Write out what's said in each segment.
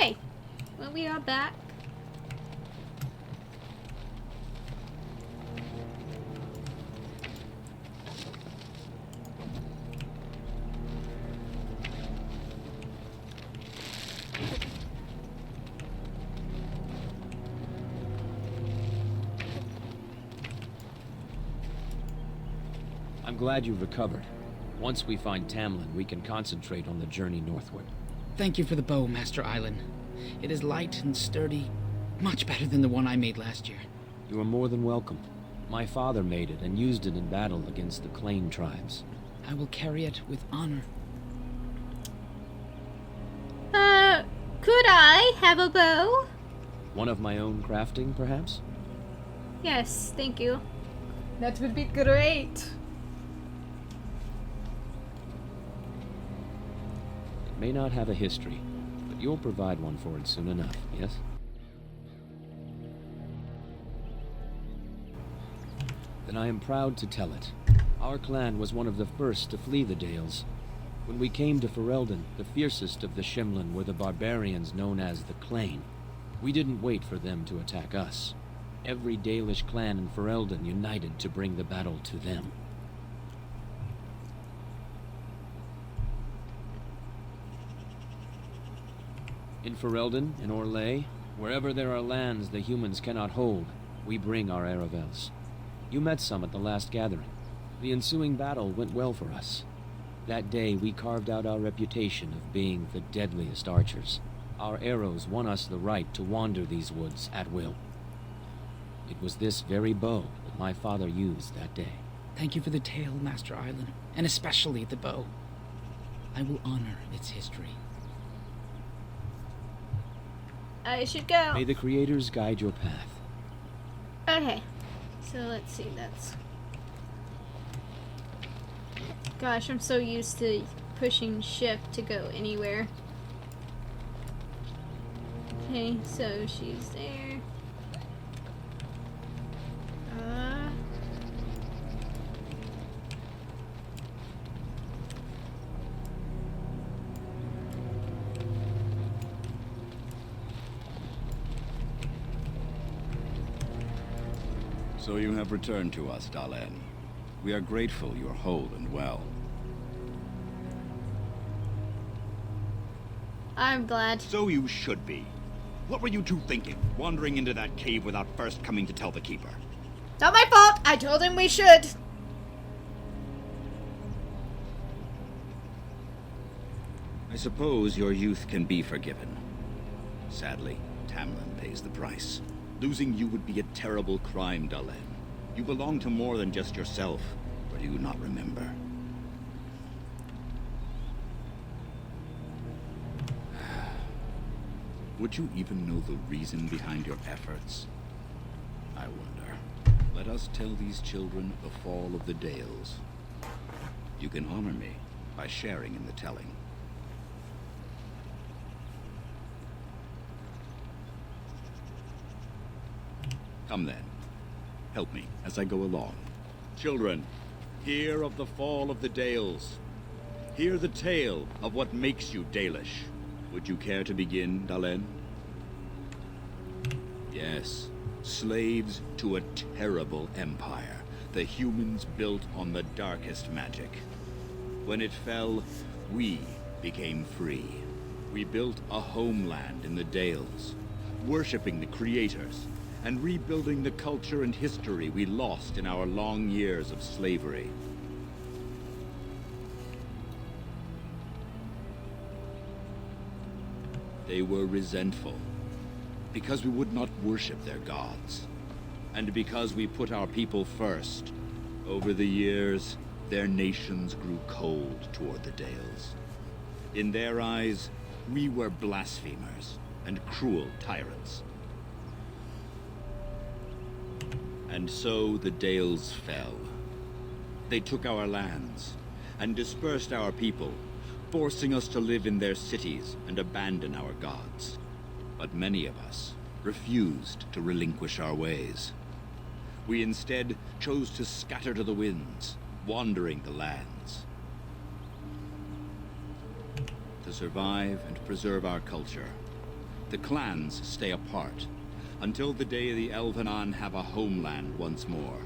Okay, well, we are back. I'm glad you've recovered. Once we find Tamlin, we can concentrate on the journey northward. Thank you for the bow, Master Island. It is light and sturdy, much better than the one I made last year. You are more than welcome. My father made it and used it in battle against the Clane tribes. I will carry it with honor. Could I have a bow? One of my own crafting, perhaps? Yes, thank you. That would be great. It may not have a history, but you'll provide one for it soon enough, yes? Then I am proud to tell it. Our clan was one of the first to flee the Dales. When we came to Ferelden, the fiercest of the Shimlin were the barbarians known as the Clane. We didn't wait for them to attack us. Every Dalish clan in Ferelden united to bring the battle to them. In Ferelden, in Orlais, wherever there are lands the humans cannot hold, we bring our Aravels. You met some at the last gathering. The ensuing battle went well for us. That day we carved out our reputation of being the deadliest archers. Our arrows won us the right to wander these woods at will. It was this very bow that my father used that day. Thank you for the tale, Master Island, and especially the bow. I will honor its history. I should go. May the creators guide your path. Okay, so let's see, that's... Gosh, I'm so used to pushing shift to go anywhere. Okay, so she's there. So you have returned to us, Dalen. We are grateful you're whole and well. I'm glad. So you should be. What were you two thinking, wandering into that cave without first coming to tell the Keeper? Not my fault! I told him we should! I suppose your youth can be forgiven. Sadly, Tamlin pays the price. Losing you would be a terrible crime, Dalen. You belong to more than just yourself, or do you not remember? Would you even know the reason behind your efforts? I wonder. Let us tell these children the fall of the Dales. You can honor me by sharing in the telling. Come then. Help me as I go along. Children, hear of the fall of the Dales. Hear the tale of what makes you Dalish. Would you care to begin, Dalen? Yes. Slaves to a terrible empire. The humans built on the darkest magic. When it fell, we became free. We built a homeland in the Dales, worshipping the creators, and rebuilding the culture and history we lost in our long years of slavery. They were resentful, because we would not worship their gods, and because we put our people first. Over the years, their nations grew cold toward the Dales. In their eyes, we were blasphemers and cruel tyrants. And so the Dales fell. They took our lands and dispersed our people, forcing us to live in their cities and abandon our gods. But many of us refused to relinquish our ways. We instead chose to scatter to the winds, wandering the lands. To survive and preserve our culture, The clans stay apart, until the day the Elvenan have a homeland once more.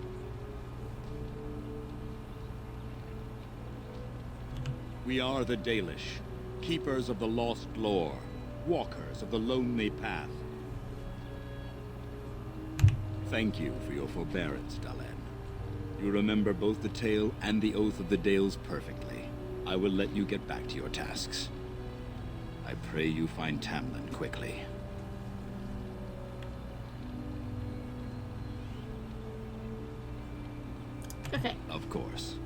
We are the Dalish, keepers of the lost lore, walkers of the lonely path. Thank you for your forbearance, Dalen. You remember both the tale and the Oath of the Dales perfectly. I will let you get back to your tasks. I pray you find Tamlin quickly. Okay. Of course.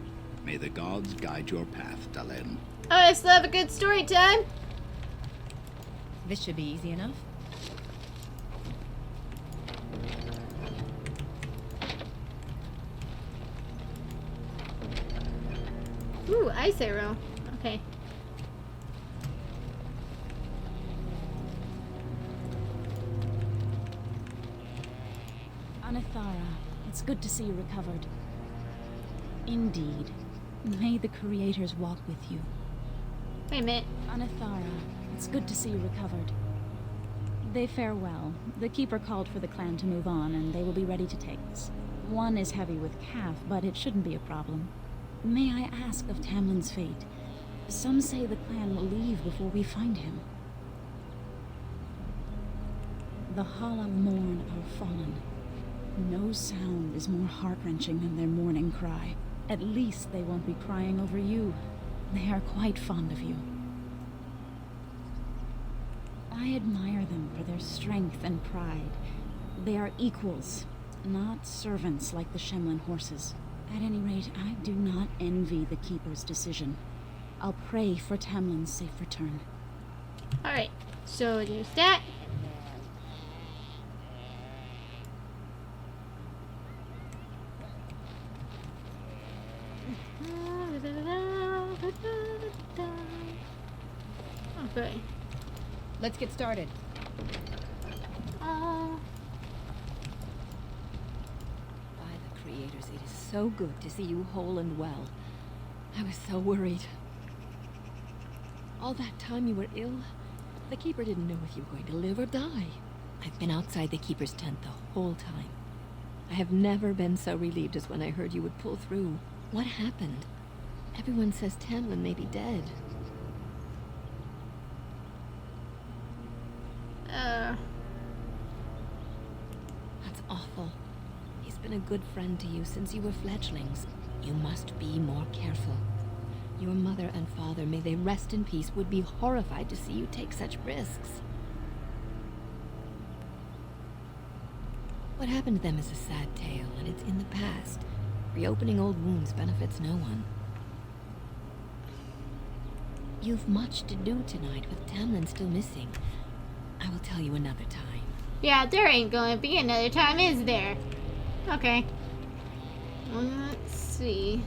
May the gods guide your path, Dalen. Oh, I still have a good story time. This should be easy enough. Ooh, ice arrow. Okay. Anithara, it's good to see you recovered. Indeed. May the Creators walk with you. Wait a minute. Anithara, it's good to see you recovered. They fare well. The Keeper called for the clan to move on, and they will be ready to take us. One is heavy with calf, but it shouldn't be a problem. May I ask of Tamlin's fate? Some say the clan will leave before we find him. The Hala mourn our fallen. No sound is more heart-wrenching than their mourning cry. At least they won't be crying over you. They are quite fond of you. I admire them for their strength and pride. They are equals, not servants like the Shemlin horses. At any rate, I do not envy the Keeper's decision. I'll pray for Tamlin's safe return. Alright, so there's that. Okay. Let's get started. Oh. By the Creators, it is so good to see you whole and well. I was so worried. All that time you were ill, the Keeper didn't know if you were going to live or die. I've been outside the Keeper's tent the whole time. I have never been so relieved as when I heard you would pull through. What happened? Everyone says Tamlin may be dead. That's awful. He's been a good friend to you since you were fledglings. You must be more careful. Your mother and father, may they rest in peace, would be horrified to see you take such risks. What happened to them is a sad tale, and it's in the past. Reopening old wounds benefits no one. You've much to do tonight with Tamlin still missing. I will tell you another time. Yeah, there ain't gonna be another time, is there? Okay. Let's see.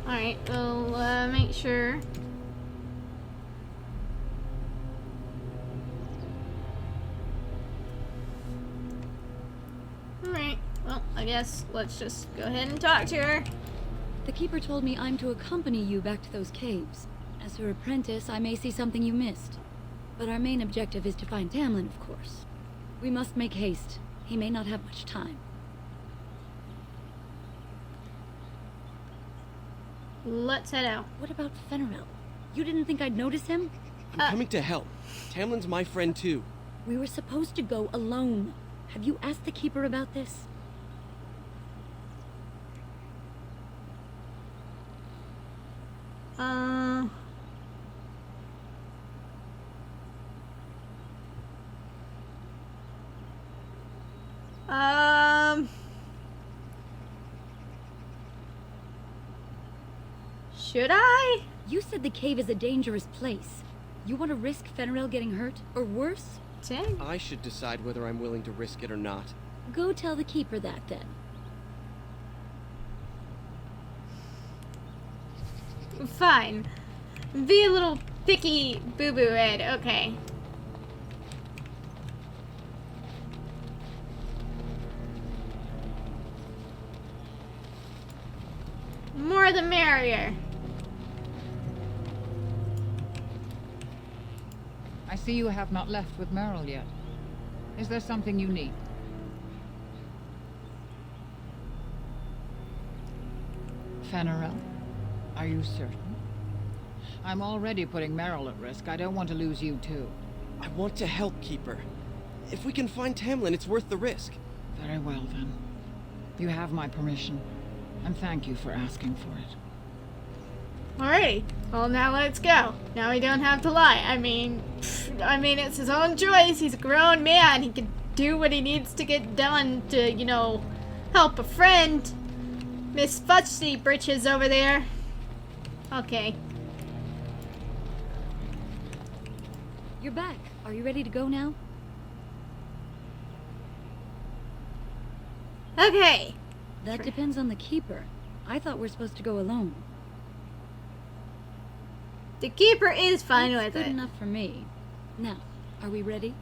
Alright, we'll make sure. Alright, well, I guess let's just go ahead and talk to her. The Keeper told me I'm to accompany you back to those caves. As her apprentice, I may see something you missed. But our main objective is to find Tamlin, of course. We must make haste. He may not have much time. Let's head out. What about Fenrirel? You didn't think I'd notice him? I'm coming to help. Tamlin's my friend too. We were supposed to go alone. Have you asked the Keeper about this? Should I? You said the cave is a dangerous place. You want to risk Fenrirel getting hurt, or worse? Dang. I should decide whether I'm willing to risk it or not. Go tell the Keeper that, then. Fine. Be a little picky boo-boo head. Okay. More the merrier. I see you have not left with Merrill yet. Is there something you need? Fenarel, are you certain? I'm already putting Merrill at risk. I don't want to lose you too. I want to help, Keeper. If we can find Tamlin, it's worth the risk. Very well, then. You have my permission. And thank you for asking for it. Alrighty. Well, now let's go. Now we don't have to lie. I mean, it's his own choice. He's a grown man. He can do what he needs to get done to, you know, help a friend. Miss Fudgy Britches over there. Okay. You're back. Are you ready to go now? Okay. That depends on the Keeper. I thought we're supposed to go alone. The Keeper is fine That's with good it. enough for me. Now, are we ready?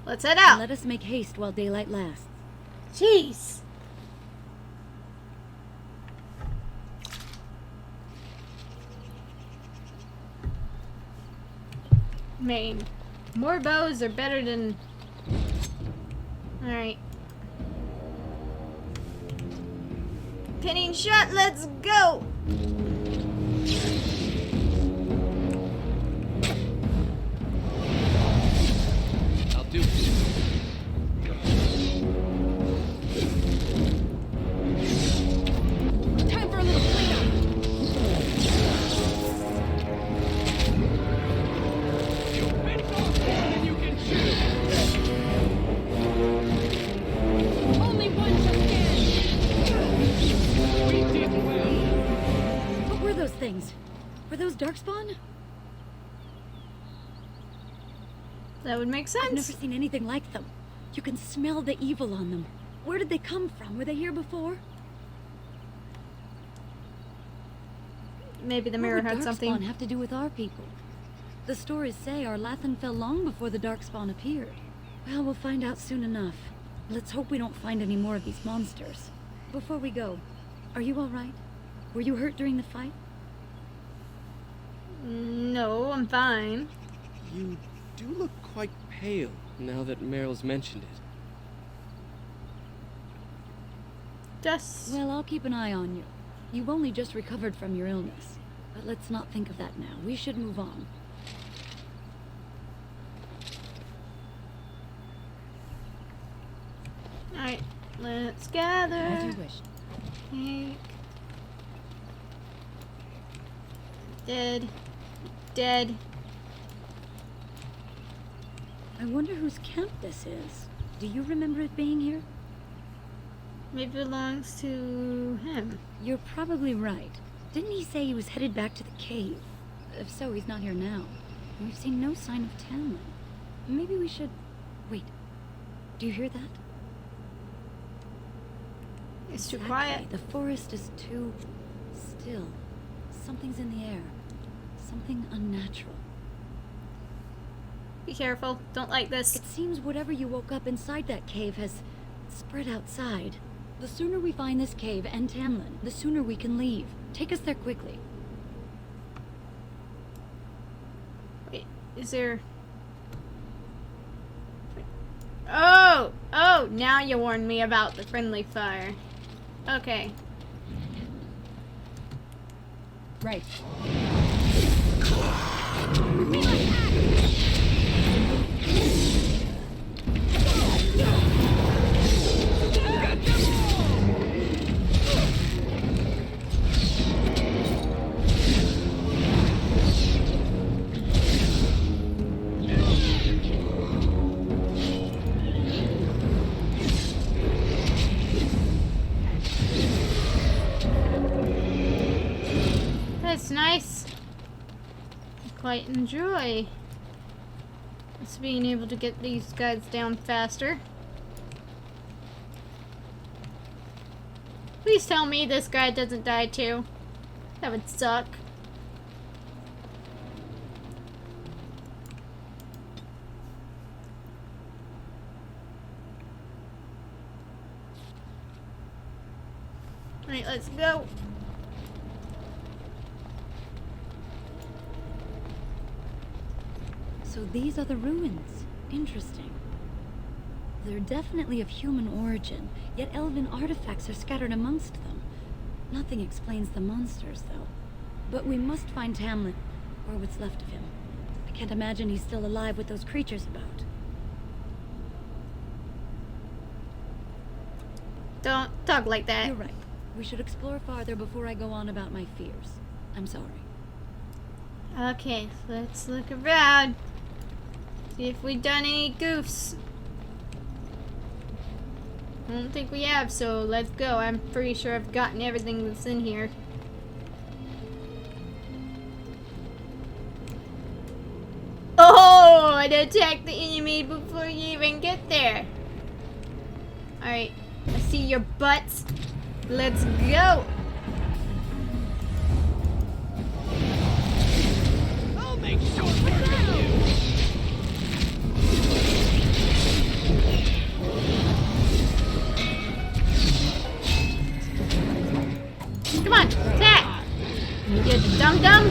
Let's head out. Let us make haste while daylight lasts. Jeez. Main. More bows are better than... Alright. Pinning shot, let's go! I'll do it. Time for a little cleanup. Only one shall stand. What were those things? Were those Darkspawn? That would make I've never sense. seen anything like them. You can smell the evil on them. Where did they come from? Were they here before? Maybe the mirror What would had Darkspawn something. have to do with our people? The stories say our Lathan fell long before the Darkspawn appeared. Well, we'll find out soon enough. Let's hope we don't find any more of these monsters. Before we go, are you all right? Were you hurt during the fight? No, I'm fine. You do look quite pale now that Meryl's mentioned it. Just... Well, I'll keep an eye on you. You've only just recovered from your illness. But let's not think of that now. We should move on. Alright, let's gather. As you wish. Cake. Dead. Dead. I wonder whose camp this is. Do you remember it being here? Maybe it belongs to him. You're probably right. Didn't he say he was headed back to the cave? If so, he's not here now. We've seen no sign of Tamlin. Maybe we should... Wait. Do you hear that? It's too Exactly. quiet. The forest is too... still. Something's in the air. Something unnatural. Be careful. Don't like this. It seems whatever you woke up inside that cave has spread outside. The sooner we find this cave and Tamlin, the sooner we can leave. Take us there quickly. Wait, is there... Oh! Oh! Now you warned me about the friendly fire. Okay. Right. That's nice. I quite enjoy just being able to get these guys down faster. Please tell me this guy doesn't die too. That would suck. Alright, let's go. So these are the ruins. Interesting. They're definitely of human origin, yet elven artifacts are scattered amongst them. Nothing explains the monsters, though. But we must find Tamlin, or what's left of him. I can't imagine he's still alive with those creatures about. Don't talk like that. You're right. We should explore farther before I go on about my fears. I'm sorry. Okay, so let's look around. See if we've done any goofs. I don't think we have, so let's go. I'm pretty sure I've gotten everything that's in here. Oh, and attack the enemy before you even get there. Alright, I see your butts. Let's go. I'll make short work of you! Come on, attack! You dum-dum!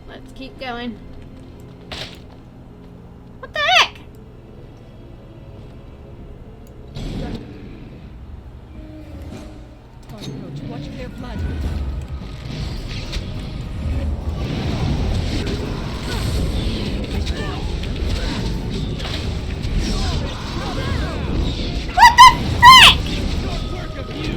Let's keep going. What the heck? Watch their blood. What the frick? Short work of you!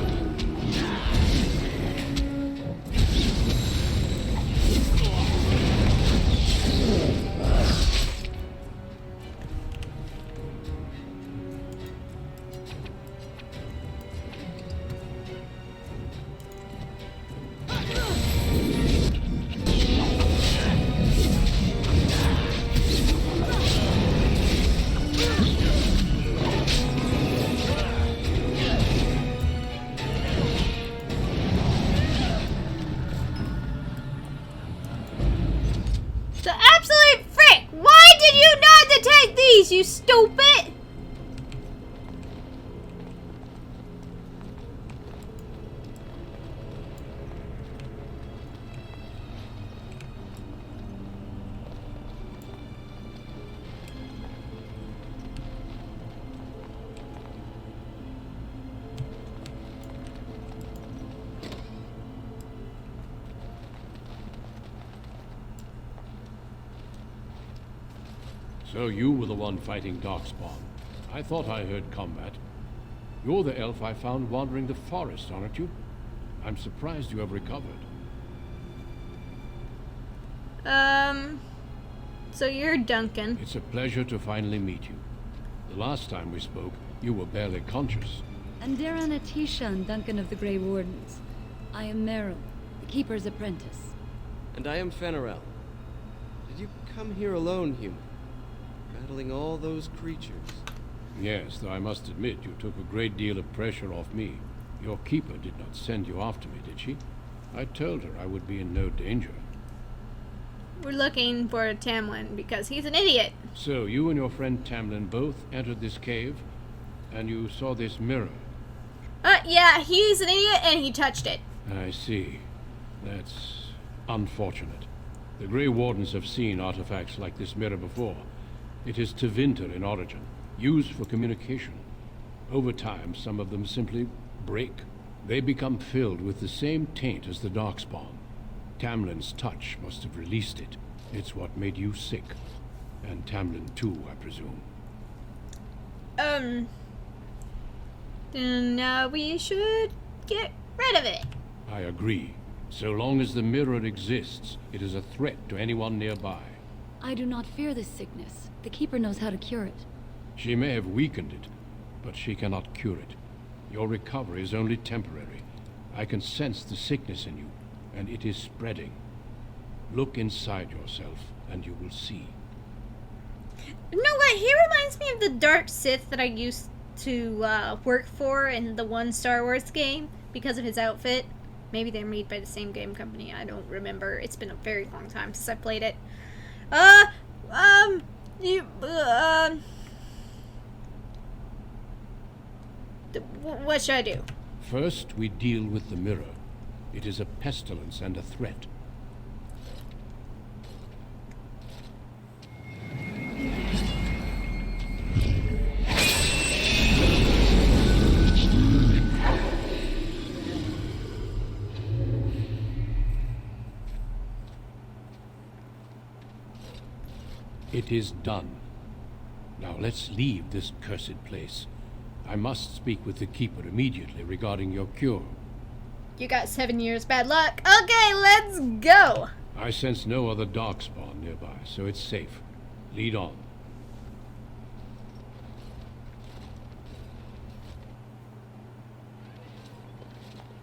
The absolute frick! Why did you not detect these, you stupid? So you were the one fighting Darkspawn. I thought I heard combat. You're the elf I found wandering the forest, aren't you? I'm surprised you have recovered. So you're Duncan. It's a pleasure to finally meet you. The last time we spoke, you were barely conscious. And Reinetier and Duncan of the Grey Wardens. I am Meryl, the Keeper's apprentice. And I am Fenarel. Did you come here alone, human? Battling all those creatures? Yes, though I must admit you took a great deal of pressure off me. Your keeper did not send you after me, did she? I told her I would be in no danger. We're looking for Tamlin because he's an idiot. So you and your friend Tamlin both entered this cave, and you saw this mirror. Yeah, he's an idiot and he touched it. I see. That's unfortunate. The Grey Wardens have seen artifacts like this mirror before. It is Tevinter in origin, used for communication. Over time, some of them simply break. They become filled with the same taint as the Darkspawn. Tamlin's touch must have released it. It's what made you sick. And Tamlin too, I presume. Then we should get rid of it. I agree. So long as the mirror exists, it is a threat to anyone nearby. I do not fear this sickness. The Keeper knows how to cure it. She may have weakened it, but she cannot cure it. Your recovery is only temporary. I can sense the sickness in you, and it is spreading. Look inside yourself, and you will see. You know what? He reminds me of the Dark Sith that I used to work for in the one Star Wars game because of his outfit. Maybe they're made by the same game company. I don't remember. It's been a very long time since I played it. What should I do? First, we deal with the mirror. It is a pestilence and a threat. It is done. Now let's leave this cursed place. I must speak with the Keeper immediately regarding your cure. You got 7 years bad luck. Okay, let's go! I sense no other darkspawn nearby, so it's safe. Lead on.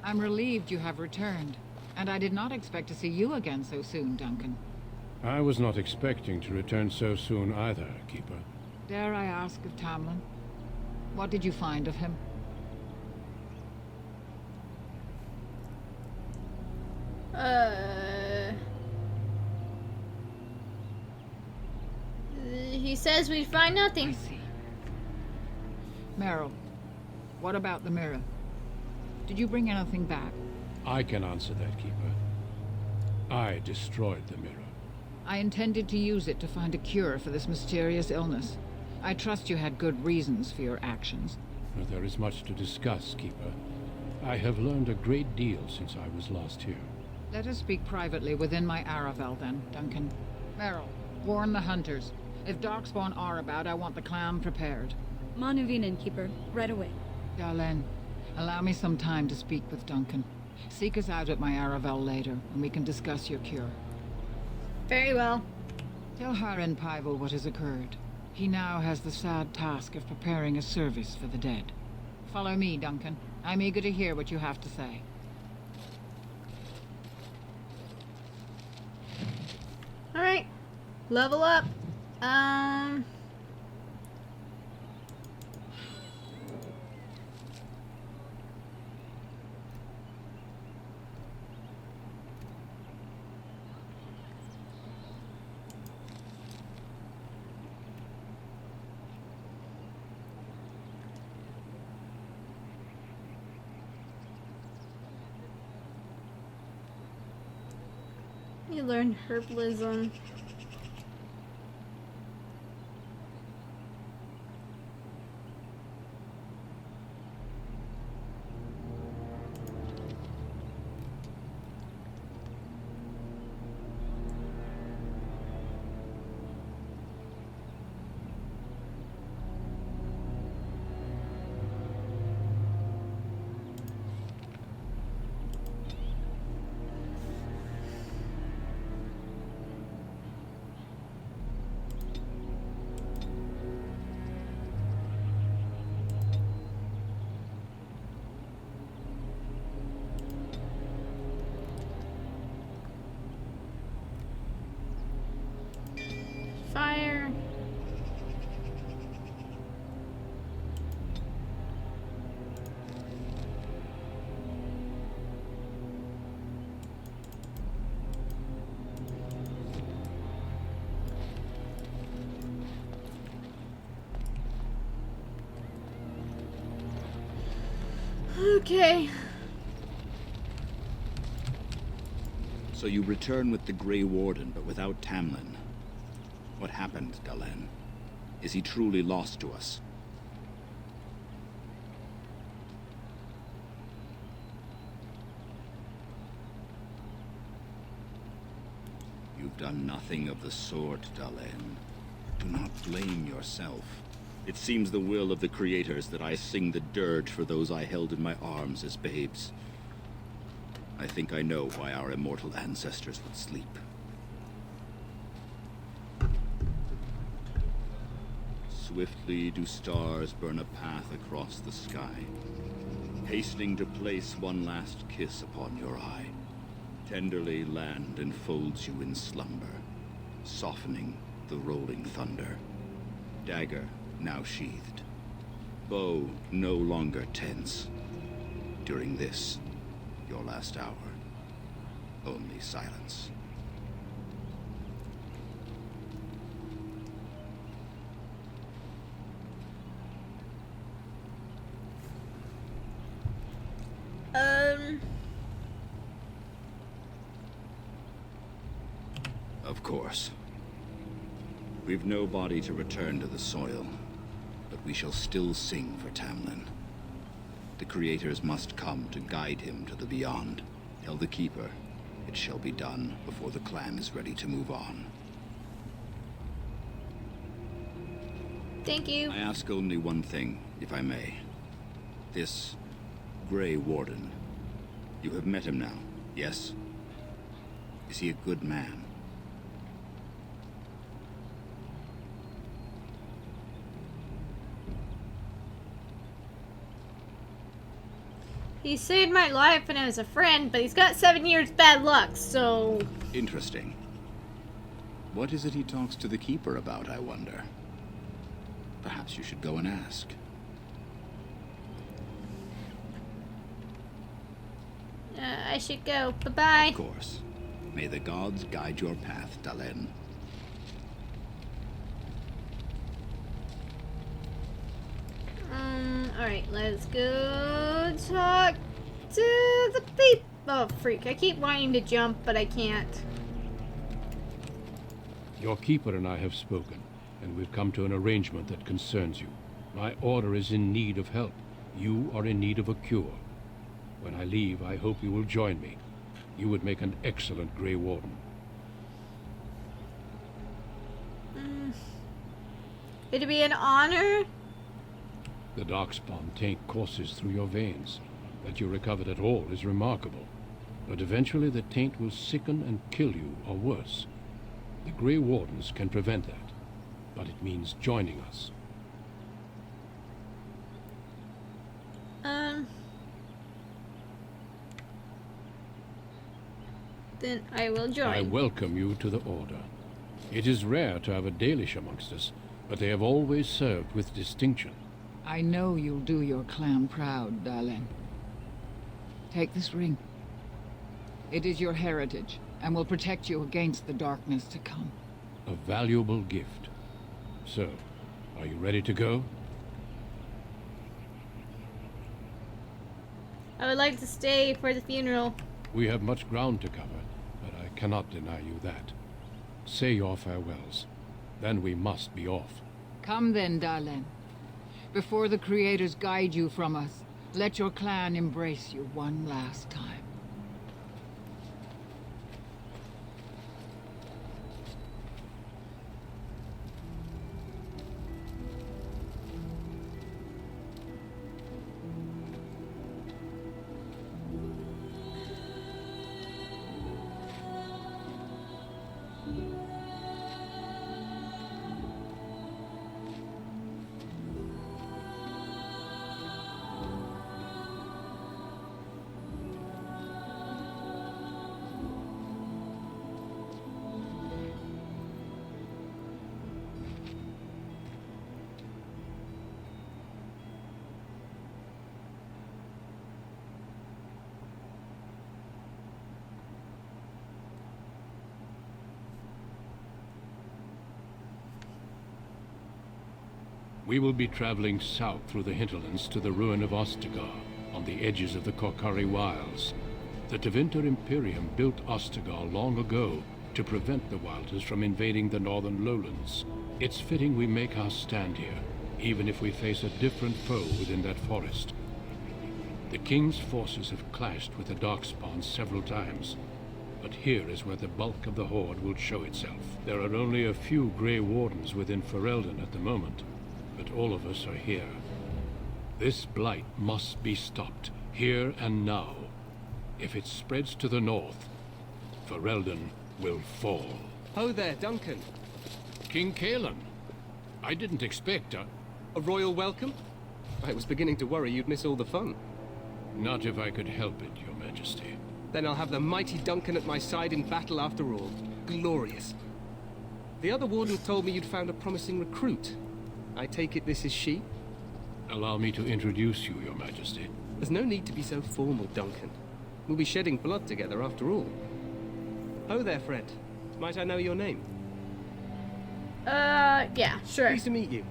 I'm relieved you have returned, and I did not expect to see you again so soon, Duncan. I was not expecting to return so soon either, Keeper. Dare I ask of Tamlin? What did you find of him? He says we find nothing. I see. Meryl, what about the mirror? Did you bring anything back? I can answer that, Keeper. I destroyed the mirror. I intended to use it to find a cure for this mysterious illness. I trust you had good reasons for your actions. There is much to discuss, Keeper. I have learned a great deal since I was last here. Let us speak privately within my Aravel, then, Duncan. Meryl, warn the hunters. If Darkspawn are about, I want the clan prepared. Manuvinen, Keeper. Right away. Darlene, allow me some time to speak with Duncan. Seek us out at my Aravel later, and we can discuss your cure. Very well. Tell Harin Pyvel what has occurred. He now has the sad task of preparing a service for the dead. Follow me, Duncan. I'm eager to hear what you have to say. Alright. Level up. You learn herbalism. Fire. Okay. So you return with the Grey Warden, but without Tamlin. What happened, Dalen? Is he truly lost to us? You've done nothing of the sort, Dalen. Do not blame yourself. It seems the will of the creators that I sing the dirge for those I held in my arms as babes. I think I know why our immortal ancestors would sleep. Swiftly do stars burn a path across the sky, hastening to place one last kiss upon your eye. Tenderly land enfolds you in slumber, softening the rolling thunder. Dagger now sheathed, Bow no longer tense. During this, your last hour, only silence. Of course. We've no body to return to the soil, but we shall still sing for Tamlin. The creators must come to guide him to the beyond. Tell the Keeper, it shall be done before the clan is ready to move on. Thank you. I ask only one thing, if I may. This Grey Warden, you have met him now, yes? Is he a good man? He saved my life and I was a friend, but he's got 7 years bad luck, so... Interesting. What is it he talks to the Keeper about, I wonder? Perhaps you should go and ask. I should go. Bye-bye. Of course. May the gods guide your path, Dalen. Alright, let's go talk to the people. Oh, freak. I keep wanting to jump, but I can't. Your Keeper and I have spoken, and we've come to an arrangement that concerns you. My order is in need of help. You are in need of a cure. When I leave, I hope you will join me. You would make an excellent Grey Warden. It'd be an honor. The Darkspawn taint courses through your veins. That you recovered at all is remarkable. But eventually the taint will sicken and kill you, or worse. The Grey Wardens can prevent that, but it means joining us. Then I will join. I welcome you to the Order. It is rare to have a Dalish amongst us, but they have always served with distinction. I know you'll do your clan proud, Dalen. Take this ring. It is your heritage, and will protect you against the darkness to come. A valuable gift. So, are you ready to go? I would like to stay for the funeral. We have much ground to cover, but I cannot deny you that. Say your farewells. Then we must be off. Come then, Dalen. Before the creators guide you from us, let your clan embrace you one last time. We will be traveling south through the hinterlands to the ruin of Ostagar, on the edges of the Korkari Wilds. The Tevinter Imperium built Ostagar long ago to prevent the Wilders from invading the northern lowlands. It's fitting we make our stand here, even if we face a different foe within that forest. The King's forces have clashed with the Darkspawn several times, but here is where the bulk of the Horde will show itself. There are only a few Grey Wardens within Ferelden at the moment, but all of us are here. This blight must be stopped, here and now. If it spreads to the north, Ferelden will fall. Ho there, Duncan. King Kaelan, I didn't expect a royal welcome? I was beginning to worry you'd miss all the fun. Not if I could help it, Your Majesty. Then I'll have the mighty Duncan at my side in battle after all. Glorious. The other wardens told me you'd found a promising recruit. I take it this is she? Allow me to introduce you, Your Majesty. There's no need to be so formal, Duncan. We'll be shedding blood together after all. Oh there, friend. Might I know your name? Yeah, sure. Pleased to meet you.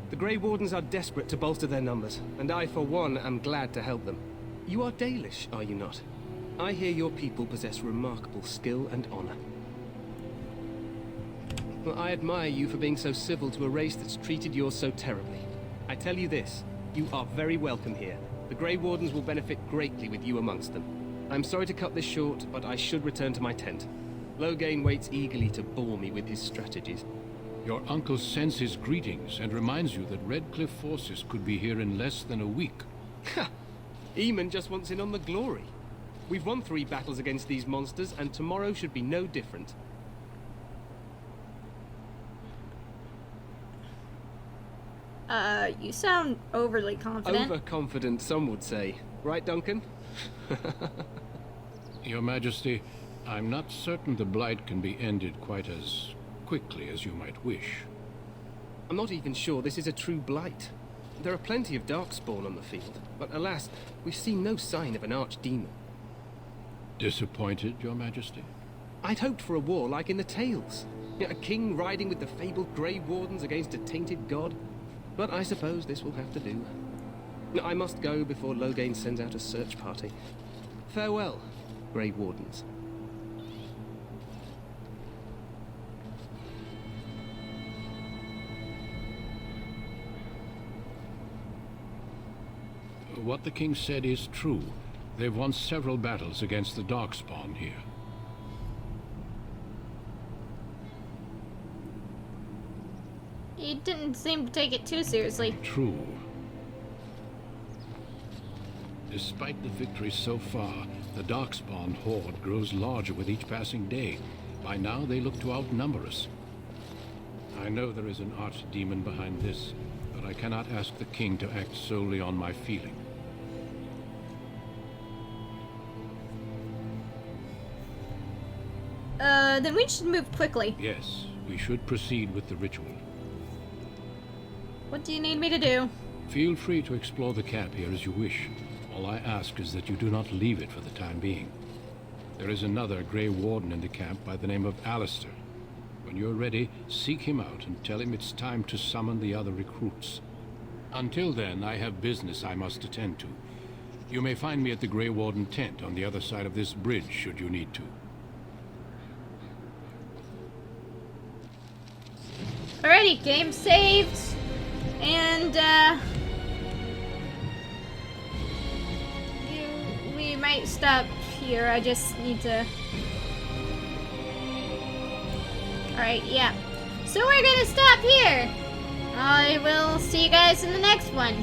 The Grey Wardens are desperate to bolster their numbers, and I, for one, am glad to help them. You are Dalish, are you not? I hear your people possess remarkable skill and honor. Well, I admire you for being so civil to a race that's treated yours so terribly. I tell you this, you are very welcome here. The Grey Wardens will benefit greatly with you amongst them. I'm sorry to cut this short, but I should return to my tent. Loghain waits eagerly to bore me with his strategies. Your uncle sends his greetings and reminds you that Redcliffe forces could be here in less than a week. Ha! Eamon just wants in on the glory. We've won 3 battles against these monsters, and tomorrow should be no different. You sound overly confident. Overconfident, some would say. Right, Duncan? Your Majesty, I'm not certain the Blight can be ended quite as quickly as you might wish. I'm not even sure this is a true blight. There are plenty of Darkspawn on the field, but alas, we've seen no sign of an archdemon. Disappointed, Your Majesty? I'd hoped for a war like in the tales. A king riding with the fabled Grey Wardens against a tainted god. But I suppose this will have to do. I must go before Loghain sends out a search party. Farewell, Grey Wardens. What the king said is true. They've won several battles against the Darkspawn here. He didn't seem to take it too seriously. True. Despite the victories so far, the Darkspawn horde grows larger with each passing day. By now, they look to outnumber us. I know there is an archdemon behind this, but I cannot ask the king to act solely on my feeling. Then we should move quickly. Yes, we should proceed with the ritual. What do you need me to do? Feel free to explore the camp here as you wish. All I ask is that you do not leave it for the time being. There is another Grey Warden in the camp by the name of Alistair. When you're ready, seek him out and tell him it's time to summon the other recruits. Until then, I have business I must attend to. You may find me at the Grey Warden tent on the other side of this bridge, should you need to. Alrighty, game saved. And, we might stop here. I just need to... Alright, yeah. So we're gonna stop here. I will see you guys in the next one.